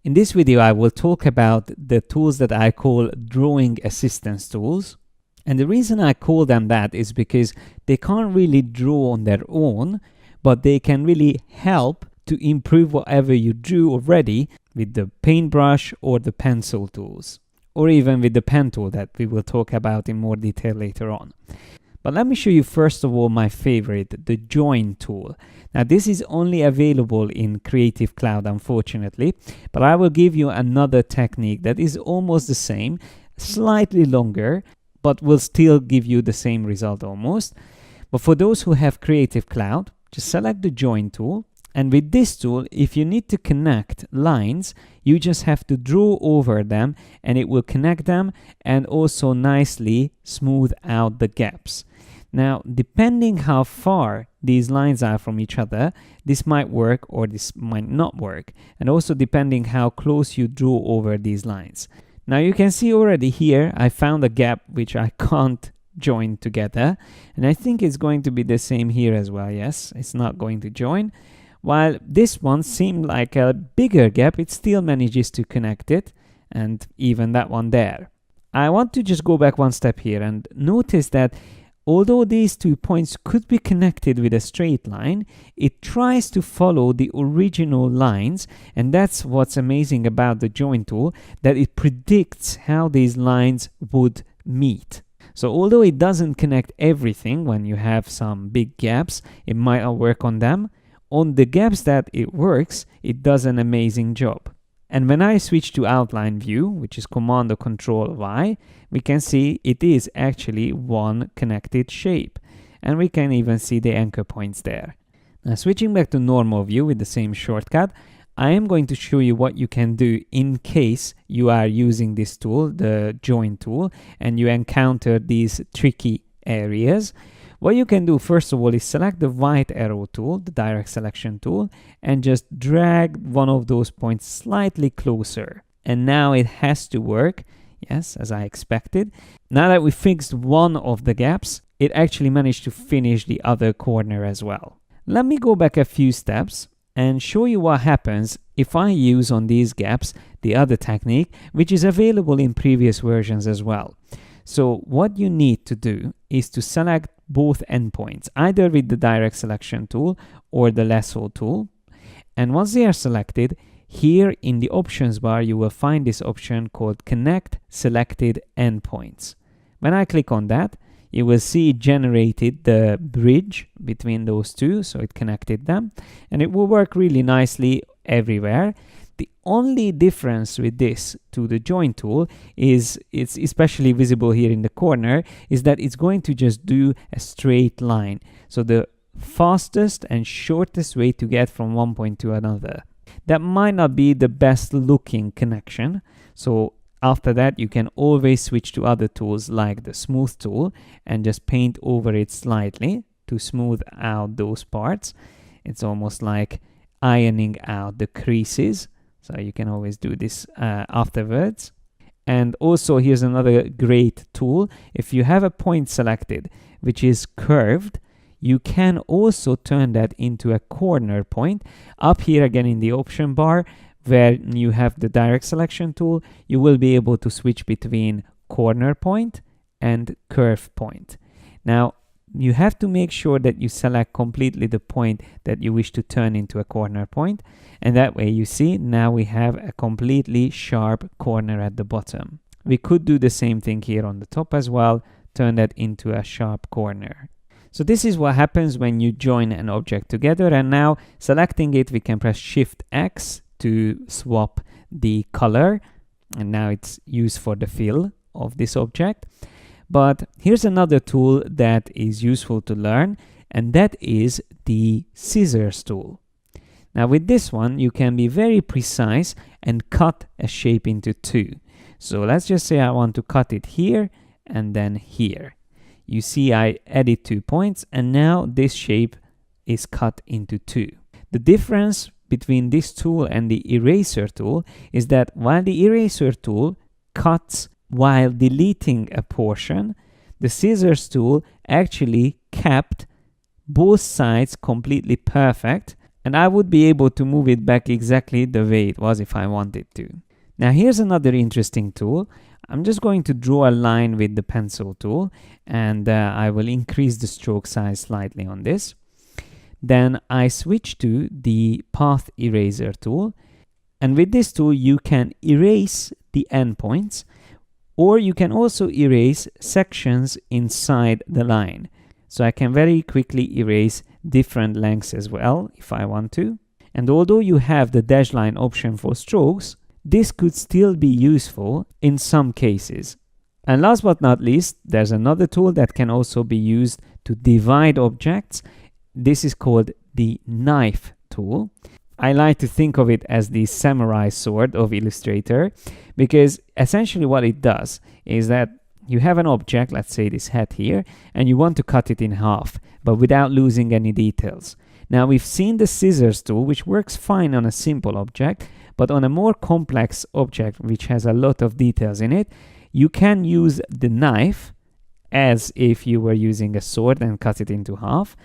In this video, I will talk about the tools that I call drawing assistance tools. And the reason I call them that is because they can't really draw on their own, but they can really help to improve whatever you drew already with the paintbrush or the pencil tools, or even with the pen tool that we will talk about in more detail later on. But let me show you first of all my favorite, the join tool. Now this is only available in Creative Cloud, unfortunately, but I will give you another technique that is almost the same, slightly longer, but will still give you the same result almost. But for those who have Creative Cloud, just select the join tool. And with this tool, if you need to connect lines, you just have to draw over them and it will connect them and also nicely smooth out the gaps. Now, depending how far these lines are from each other, this might work or this might not work. And also depending how close you draw over these lines. Now you can see already here, I found a gap which I can't join together. And I think it's going to be the same here as well. Yes, it's not going to join. While this one seemed like a bigger gap, it still manages to connect it, and even that one there. I want to just go back one step here and notice that although these 2 points could be connected with a straight line, it tries to follow the original lines, and that's what's amazing about the join tool, that it predicts how these lines would meet. So although it doesn't connect everything when you have some big gaps, it might not work on them. On the gaps that it works, it does an amazing job. And when I switch to outline view, which is Command or Control Y, we can see it is actually one connected shape. And we can even see the anchor points there. Now switching back to normal view with the same shortcut, I am going to show you what you can do in case you are using this tool, the join tool, and you encounter these tricky areas. What you can do first of all is select the white arrow tool, the direct selection tool, and just drag one of those points slightly closer. And now it has to work, yes, as I expected. Now that we fixed one of the gaps, it actually managed to finish the other corner as well. Let me go back a few steps and show you what happens if I use on these gaps the other technique, which is available in previous versions as well. So what you need to do is to select both endpoints, either with the direct selection tool or the lasso tool. And once they are selected, here in the options bar, you will find this option called Connect Selected Endpoints. When I click on that, you will see it generated the bridge between those two, so it connected them, and it will work really nicely everywhere. The only difference with this to the join tool is, it's especially visible here in the corner, is that it's going to just do a straight line. So the fastest and shortest way to get from one point to another. That might not be the best looking connection. So after that, you can always switch to other tools like the smooth tool and just paint over it slightly to smooth out those parts. It's almost like ironing out the creases. So you can always do this afterwards. And also here's another great tool. If you have a point selected which is curved, you can also turn that into a corner point. Up here again in the option bar where you have the direct selection tool, you will be able to switch between corner point and curve point. Now you have to make sure that you select completely the point that you wish to turn into a corner point. And that way you see now we have a completely sharp corner at the bottom. We could do the same thing here on the top as well, turn that into a sharp corner. So this is what happens when you join an object together, and now selecting it, we can press Shift X to swap the color, and now it's used for the fill of this object. But here's another tool that is useful to learn, and that is the scissors tool. Now with this one, you can be very precise and cut a shape into two. So let's just say I want to cut it here and then here. You see I added 2 points, and now this shape is cut into two. The difference between this tool and the eraser tool is that while the eraser tool cuts while deleting a portion, the scissors tool actually kept both sides completely perfect And I would be able to move it back exactly the way it was if I wanted to. Now here's another interesting tool. I'm just going to draw a line with the pencil tool, and I will increase the stroke size slightly on this. Then I switch to the path eraser tool, and with this tool you can erase the endpoints, or you can also erase sections inside the line. So I can very quickly erase different lengths as well if I want to. And although you have the dash line option for strokes, this could still be useful in some cases. And last but not least, there's another tool that can also be used to divide objects. This is called the knife tool. I like to think of it as the samurai sword of Illustrator, because essentially what it does is that you have an object, let's say this head here, and you want to cut it in half, but without losing any details. Now we've seen the scissors tool, which works fine on a simple object, but on a more complex object, which has a lot of details in it, you can use the knife as if you were using a sword and cut it into half.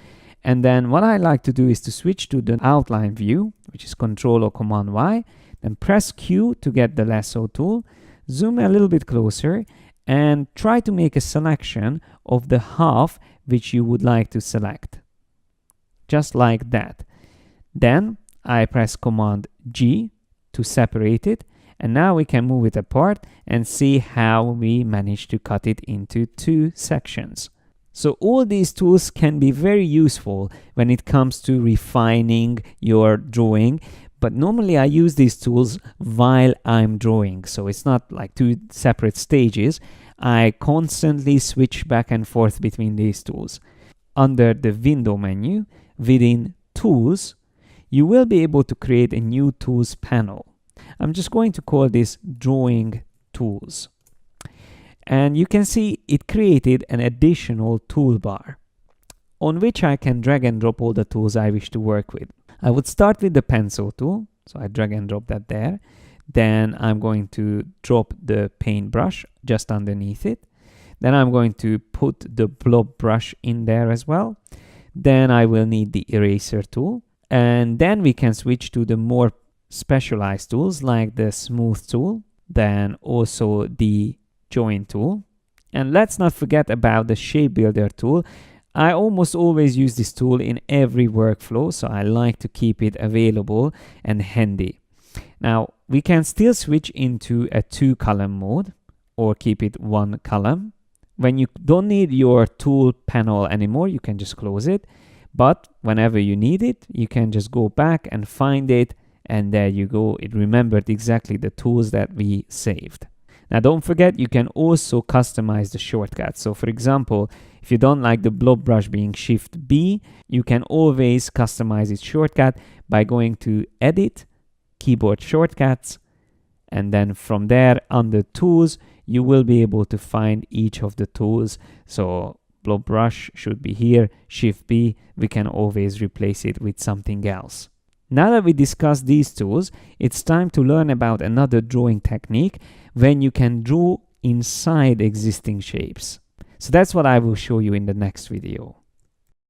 And then what I like to do is to switch to the outline view, which is Control or Command Y, then press Q to get the lasso tool, zoom a little bit closer, and try to make a selection of the half which you would like to select. Just like that. Then I press Command G to separate it, and now we can move it apart and see how we manage to cut it into two sections. So all these tools can be very useful when it comes to refining your drawing, but normally I use these tools while I'm drawing, so it's not like two separate stages. I constantly switch back and forth between these tools. Under the window menu, within Tools, you will be able to create a new Tools panel. I'm just going to call this Drawing Tools. And you can see it created an additional toolbar on which I can drag and drop all the tools I wish to work with. I would start with the pencil tool, so I drag and drop that there. Then I'm going to drop the paintbrush just underneath it. Then I'm going to put the blob brush in there as well. Then I will need the eraser tool. And then we can switch to the more specialized tools like the smooth tool, then also the join tool. And let's not forget about the shape builder tool. I almost always use this tool in every workflow, so I like to keep it available and handy. Now we can still switch into a 2-column mode or keep it 1 column. When you don't need your tool panel anymore, you can just close it. But whenever you need it, you can just go back and find it, and there you go. It remembered exactly the tools that we saved. Now don't forget, you can also customize the shortcuts. So for example, if you don't like the blob brush being Shift B, you can always customize its shortcut by going to Edit, Keyboard Shortcuts, and then from there under Tools, you will be able to find each of the tools. So blob brush should be here, Shift B, we can always replace it with something else. Now that we discussed these tools, it's time to learn about another drawing technique when you can draw inside existing shapes. So that's what I will show you in the next video.